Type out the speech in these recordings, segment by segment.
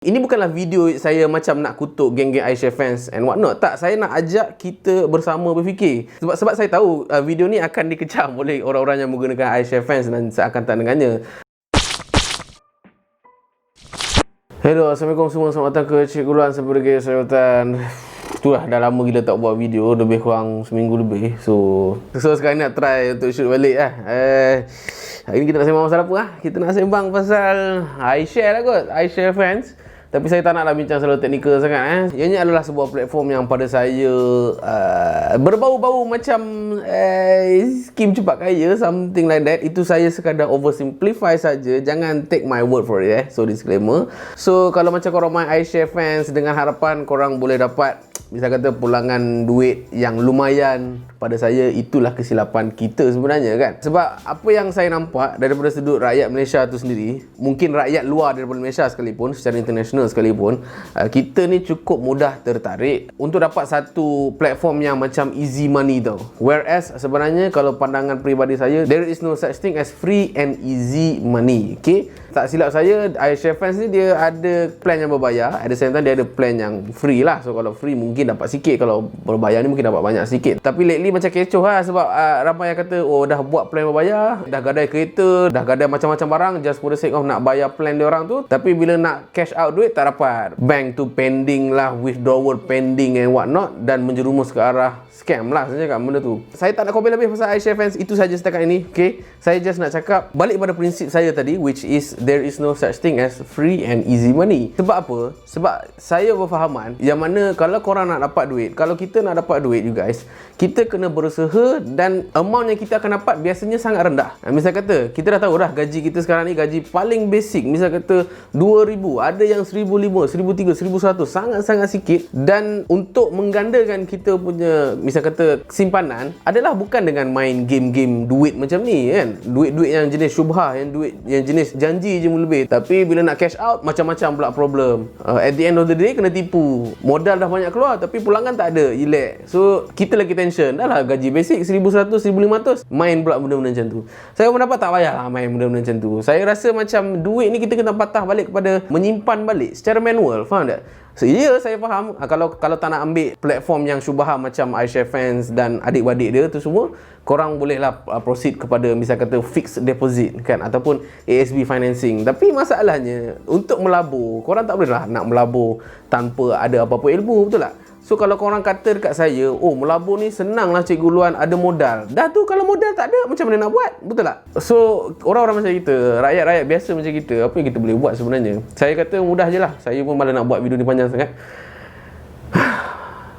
Ini bukanlah video saya macam nak kutuk geng-geng iShareFans and what not. Tak, saya nak ajak kita bersama berfikir. Sebab saya tahu video ni akan dikecam oleh orang-orang yang menggunakan iShareFans dan saya akan tak dengannya. Hello, Assalamualaikum semua. Selamat datang ke Cikgu Ulwan sebagai syaratan. Itulah, dah lama gila tak buat video, lebih kurang seminggu lebih. So sekarang nak try untuk shoot balik lah. Hari ni kita nak sembang pasal apa lah? Kita nak sembang pasal iShare lah kot, iShareFans. Tapi saya tak naklah bincang selalu teknikal sangat. Ianya adalah sebuah platform yang pada saya berbau-bau macam skim cepat kaya, something like that. Itu saya sekadar oversimplify saja. Jangan take my word for it. So disclaimer. So kalau macam korang main iShareFans dengan harapan korang boleh dapat, misal kata, pulangan duit yang lumayan, pada saya itulah kesilapan kita sebenarnya kan. Sebab apa yang saya nampak daripada sudut rakyat Malaysia tu sendiri, mungkin rakyat luar daripada Malaysia sekalipun, secara international sekalipun, kita ni cukup mudah tertarik untuk dapat satu platform yang macam easy money tau. Whereas sebenarnya kalau pandangan peribadi saya, there is no such thing as free and easy money. Okay, tak silap saya, iShareFans ni dia ada plan yang berbayar, at the same time dia ada plan yang free lah. So kalau free mungkin dapat sikit, kalau berbayar ni mungkin dapat banyak sikit. Tapi lately macam kecoh lah, sebab ramai yang kata, oh dah buat plan berbayar, dah gadai kereta, dah gadai macam-macam barang just for the sake of nak bayar plan dia orang tu. Tapi bila nak cash out duit tak dapat. Bank tu pending lah, withdrawal pending and what not, dan menjerumus ke arah scam lah sebenarnya kan benda tu. Saya tak nak komen lebih pasal iShareFans, itu saja setakat ini. Okay, saya just nak cakap balik pada prinsip saya tadi, which is there is no such thing as free and easy money. Sebab apa? Sebab saya berfahaman yang mana kalau korang nak dapat duit, kalau kita nak dapat duit you guys, kita kena berusaha dan amount yang kita akan dapat biasanya sangat rendah. Misal kata, kita dah tahu dah gaji kita sekarang ni gaji paling basic, misal kata 2,000, ada yang 1,500, 1,300, 1,100, sangat-sangat sikit. Dan untuk menggandakan kita punya, misal kata, simpanan adalah bukan dengan main game-game duit macam ni kan. Duit-duit yang jenis syubhah, yang duit yang jenis janji je lebih. Tapi bila nak cash out, macam-macam pula problem. At the end of the day, kena tipu. Modal dah banyak keluar tapi pulangan tak ada, elak. So kita lagi tension. Dah lah gaji basic 1,100, 1,500, main pula benda-benda macam tu. Saya pendapat tak payahlah main benda-benda macam tu. Saya rasa macam duit ni kita kena patah balik kepada menyimpan balik secara manual. Faham tak? So, ya, saya faham kalau tak nak ambil platform yang syubhah macam iShareFans dan adik-beradik dia tu semua, korang bolehlah proceed kepada misal kata fixed deposit kan, ataupun ASB financing. Tapi masalahnya untuk melabur, korang tak bolehlah nak melabur tanpa ada apa-apa ilmu, betul tak? So kalau korang kata dekat saya, oh melabur ni senang lah Cikgu Ulwan, ada modal. Dah tu kalau modal tak ada, macam mana nak buat? Betul tak? So orang-orang macam kita, rakyat-rakyat biasa macam kita, apa yang kita boleh buat sebenarnya? Saya kata mudah je lah. Saya pun malah nak buat video ni panjang sangat.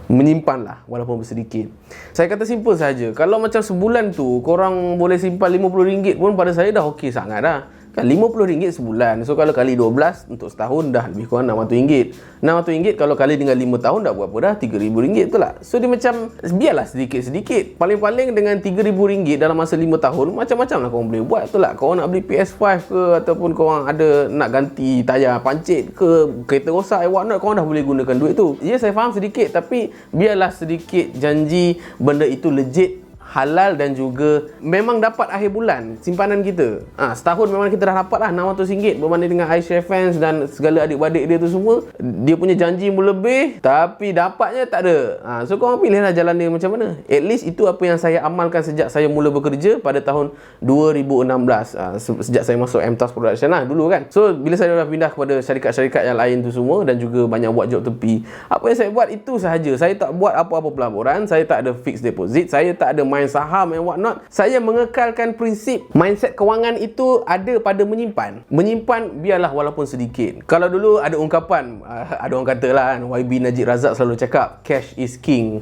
Menyimpan lah walaupun bersedikit. Saya kata simple saja. Kalau macam sebulan tu korang boleh simpan RM50 pun pada saya dah okey sangat dah. Kan RM50 sebulan. So kalau kali 12 untuk setahun dah lebih kurang RM600. RM600 kalau kali dengan 5 tahun dah berapa dah? RM3,000, betul tak? So dia macam biarlah sedikit-sedikit. Paling-paling dengan RM3,000 dalam masa 5 tahun, macam-macam lah korang boleh buat, betul tak? Korang nak beli PS5 ke, ataupun korang ada nak ganti tayar pancit ke, kereta rosak, what not, korang dah boleh gunakan duit tu. Ya, saya faham sedikit, tapi biarlah sedikit janji benda itu legit, halal dan juga memang dapat akhir bulan simpanan kita. Setahun memang kita dah dapat lah RM600 berbanding dengan iShareFans dan segala adik-beradik dia tu semua. Dia punya janji pun lebih tapi dapatnya tak ada. So korang pilihlah jalan dia macam mana. At least itu apa yang saya amalkan sejak saya mula bekerja pada tahun 2016. Sejak saya masuk MTAS Production lah dulu kan. So bila saya dah pindah kepada syarikat-syarikat yang lain tu semua dan juga banyak buat job tepi, apa yang saya buat itu sahaja. Saya tak buat apa-apa pelaburan, saya tak ada fixed deposit, saya tak ada main saham and what not. Saya mengekalkan prinsip mindset kewangan itu ada pada menyimpan. Menyimpan biarlah walaupun sedikit. Kalau dulu ada ungkapan, ada orang kata lah kan, YB Najib Razak selalu cakap cash is king.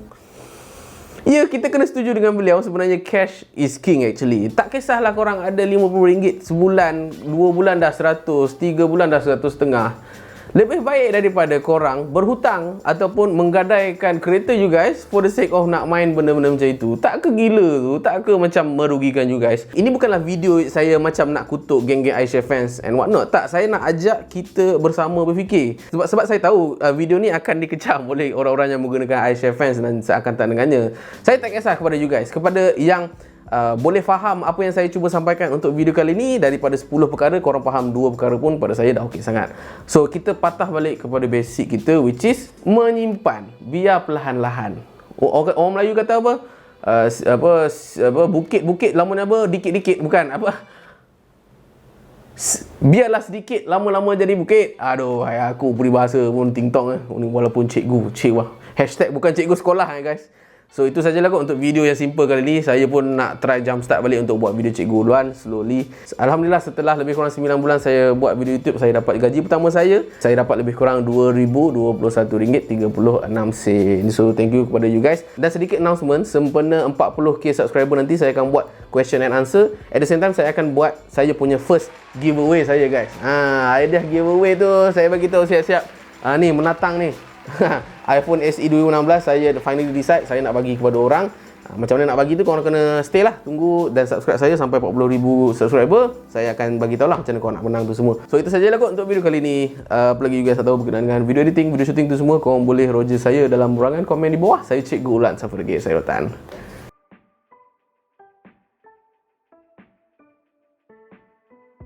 Ya, kita kena setuju dengan beliau. Sebenarnya cash is king actually. Tak kisahlah korang ada RM50 sebulan, 2 bulan dah 100, 3 bulan dah 100.5. Lebih baik daripada korang berhutang ataupun menggadaikan kereta you guys for the sake of nak main benda-benda macam itu. Tak ke gila tu? Tak ke macam merugikan you guys? Ini bukanlah video saya macam nak kutuk geng-geng iShareFans and what not. Tak, saya nak ajak kita bersama berfikir. Sebab saya tahu video ni akan dikecam oleh orang-orang yang menggunakan iShareFans dan saya akan tak dengannya. Saya tak kisah kepada you guys, kepada yang boleh faham apa yang saya cuba sampaikan untuk video kali ni. Daripada 10 perkara, korang faham 2 perkara pun pada saya dah okey sangat. So kita patah balik kepada basic kita, which is menyimpan, biar perlahan-lahan. Orang Melayu kata apa? Bukit-bukit lama apa? Dikit-dikit, bukan apa? Biarlah sedikit lama-lama jadi bukit. Aduh, aku peribahasa pun ting-tong walaupun cikgu. Hashtag bukan cikgu sekolah guys. So itu sajalah kot untuk video yang simple kali ni. Saya pun nak try jump start balik untuk buat video Cikgu Ulwan slowly. Alhamdulillah, setelah lebih kurang 9 bulan saya buat video YouTube, saya dapat gaji pertama saya. Saya dapat lebih kurang RM2,021.36. So thank you kepada you guys. Dan sedikit announcement, sempena 40k subscriber nanti saya akan buat question and answer. At the same time saya akan buat saya punya first giveaway saya guys. Hadiah giveaway tu saya bagi tahu siap-siap. Ni menatang ni. iPhone SE 2016 saya finally decide saya nak bagi kepada orang. Macam mana nak bagi tu, korang kena stay lah, tunggu dan subscribe saya sampai 40,000 subscriber. Saya akan bagi tahu lah macam mana korang nak menang tu semua. So itu sajalah kot untuk video kali ni. Apa lagi you guys nak tahu berkenaan dengan video editing, video shooting tu semua, korang boleh roger saya dalam ruangan komen di bawah. Saya Cikgu Ulwan. Sampai lagi, saya Rotan.